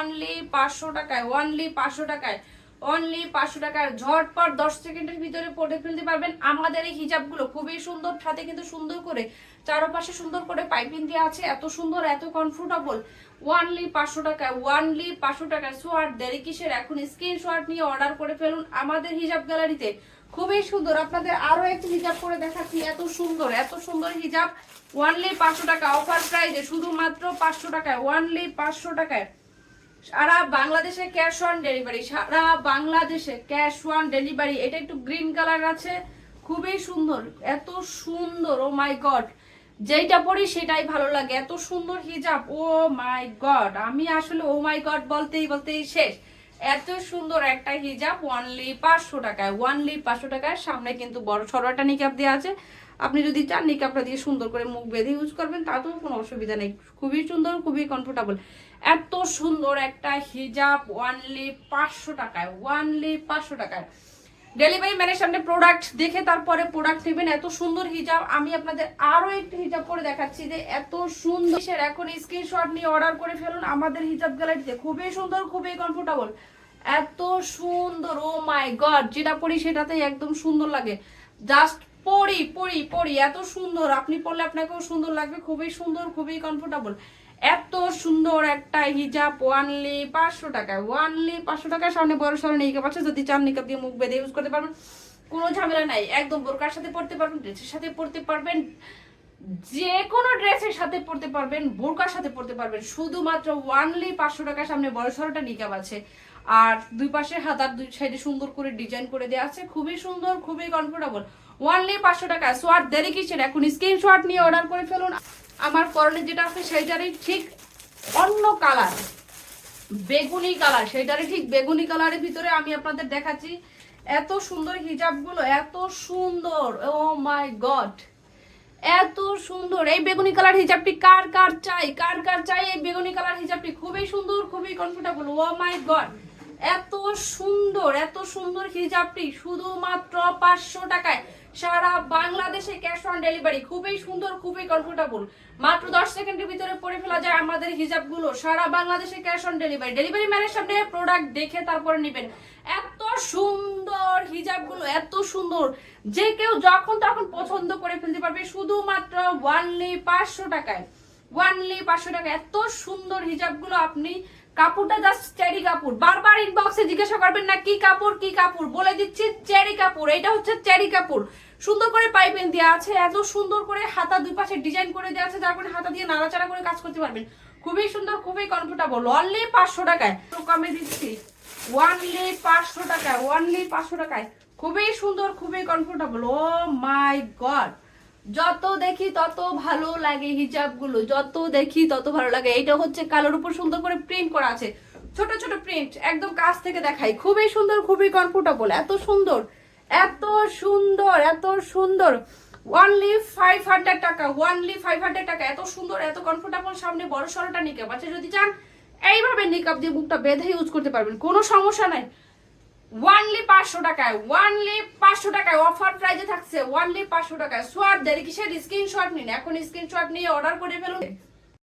Only 500 টাকায়, only 500 টাকায়, only 500 টাকায়। ঝটপট 10 সেকেন্ডের ভিতরে পরে ফেলতে পারবেন আমাদের এই হিজাবগুলো। খুবই সুন্দর, সাথে কিন্তু সুন্দর করে চারপাশে সুন্দর করে পাইপিং দেওয়া আছে, এত সুন্দর, এত কমফোর্টেবল। অনলি 500 টাকায়, অনলি 500 টাকায়। সো আর দেরি কিসের, এখন স্ক্রিনশট নিয়ে অর্ডার করে ফেলুন আমাদের হিজাব গ্যালারিতে। খুবই সুন্দর, আপনাদের আরো একটি হিজাব করে দেখাচ্ছি, এত সুন্দর, এত সুন্দর হিজাব। অনলি 500 টাকা অফার প্রাইসে, শুধুমাত্র 500 টাকায়, অনলি 500 টাকায়। সারা বাংলাদেশে ক্যাশ অন ডেলিভারি, সারা বাংলাদেশে ক্যাশ অন ডেলিভারি। এটা একটু গ্রিন কালার আছে, খুবই সুন্দর, এত সুন্দর, ও মাই গড, যেইটা পরি সেটাই ভালো লাগে, এত সুন্দর হিজাব, ও মাই গড, আমি আসলে ও মাই গড বলতেই বলতেই শেষ। এত সুন্দর একটা হিজাব অনলি 500 টাকায়, অনলি 500 টাকায়। সামনে কিন্তু বড় সরো একটা নিকাব দেওয়া আছে, আপনি যদি চান নিকাবটা দিয়ে সুন্দর করে মুখ বেঁধে ইউজ করবেন তাতেও কোনো অসুবিধা নেই। খুবই সুন্দর, খুবই কমফোর্টেবল, এত সুন্দর একটা হিজাব অনলি 500 টাকায়, অনলি 500 টাকায়। ডেলিভারি ম্যানের সামনে প্রোডাক্ট দেখে তারপরে প্রোডাক্ট নেবেন। এত সুন্দর হিজাব, আমি আপনাদের আরো একটি হিজাব পরে দেখাচ্ছি যে এত সুন্দর। এখন স্ক্রিনশট নিয়ে অর্ডার করে ফেলুন আমাদের হিজাব গ্যালারিতে। খুবই সুন্দর, খুবই কমফোর্টেবল, এত সুন্দর, ও মাই গড, যেটা পরি সেটাতেই একদম সুন্দর লাগে। জাস্ট পরি পরি পরি, এত সুন্দর, আপনি পরলে আপনাকেও সুন্দর লাগবে। খুবই সুন্দর, খুবই কমফোর্টেবল, এত সুন্দর একটা হিজাব অনলি 500 টাকায়, অনলি 500 টাকায়। সামনে বড় সরো নিকাব আছে, যদি চান নিকাব দিয়ে মুখ বেঁধে ইউজ করতে পারবেন, কোনো ঝামেলা নাই। একদম বোরকার সাথে পড়তে পারবেন, ড্রেসের সাথে পড়তে পারবেন, যে কোনো ড্রেসের সাথে পড়তে পারবেন, বোরকার সাথে পড়তে পারবেন। শুধুমাত্র অনলি 500 টাকার সামনে বড় সরোটা নিকাব আছে, আর দুই পাশে হাতার দুই সাইডে সুন্দর করে ডিজাইন করে দেওয়া আছে, খুবই সুন্দর, খুবই কমফোর্টেবল, অনলি 500 টাকা। সো আর দেরি কিসের, এখন স্ক্রিনশট নিয়ে অর্ডার করে ফেলুন। আমার পরনে যেটা আছে সেইটারই ঠিক অন্য কালার, বেগুনি কালার, সেইটারই ঠিক বেগুনি কালারের ভিতরে আমি আপনাদের দেখাচ্ছি। এত সুন্দর হিজাবগুলো, এত সুন্দর, ও মাই গড, এত সুন্দর। এই বেগুনি কালার হিজাবটি কার কার চাই, কার কার চাই এই বেগুনি কালার হিজাবটি? খুবই সুন্দর, খুবই কমফোর্টেবল, ও মাই গড, এত সুন্দর, এত সুন্দর হিজাবটি শুধুমাত্র 500 টাকায়, সারা বাংলাদেশে ক্যাশ অন ডেলিভারি। খুবই সুন্দর, খুবই কমফোর্টেবল, মাত্র 10 সেকেন্ডের ভিতরে পরে ফেলা যায় আমাদের হিজাবগুলো। সারা বাংলাদেশে ক্যাশ অন ডেলিভারি। ডেলিভারি ম্যানের সামনে প্রোডাক্ট দেখে তারপরে নেবেন। এত সুন্দর হিজাবগুলো, এত সুন্দর, যে কেউ যখন তখন পছন্দ করে ফেলতে পারবে, শুধুমাত্র অনলি 500 টাকায়, অনলি 500 টাকা। এত সুন্দর হিজাবগুলো, আপনি কাপড়টা জাস্ট চেরি কাপড়, বারবার ইনবক্সে জিজ্ঞাসা করবেন না কি কাপড়, কি কাপড়, বলে দিচ্ছি চেরি কাপড়। এটা হচ্ছে চেরি কাপড়, সুন্দর করে পাইপিং দেওয়া আছে, এত সুন্দর করে হাতা দুই পাশে ডিজাইন করে দেওয়া আছে, তারপরে হাতা দিয়ে নাড়াচাড়া করে কাজ করতে পারবেন। খুবই সুন্দর, খুবই কমফোর্টেবল, অনলি 500 টাকায়। কমে দিচ্ছি অনলি 500 টাকায়, অনলি 500 টাকায়। খুবই সুন্দর, খুবই কমফোর্টেবল, ও মাই গড, যত দেখি তত ভালো লাগে হিজাবগুলো, যত দেখি তত ভালো লাগে। এইটা হচ্ছে কালোর উপর সুন্দর করে প্রিন্ট করা আছে, ছোট ছোট প্রিন্ট, একদম কাছ থেকে দেখাই। খুবই সুন্দর, খুবই কমফোর্টেবল, এত সুন্দর, এত সুন্দর, এত সুন্দর। অনলি 500 টাকা, অনলি 500 টাকা, এত সুন্দর, এত কমফোর্টেবল। সামনে বড় সরোটা নিকাব আছে, যদি চান এইভাবে নিকাব দিয়ে বুকটা বেঁধে ইউজ করতে পারবেন, কোনো সমস্যা নাই। অনলি 500 টাকায়, অনলি 500 টাকায় অফার প্রাইজে থাকছে, অনলি 500 টাকায়। সো আর দেরি কিসের, স্ক্রিনশট নিন, এখন স্ক্রিনশট নিয়ে অর্ডার করে ফেলুন।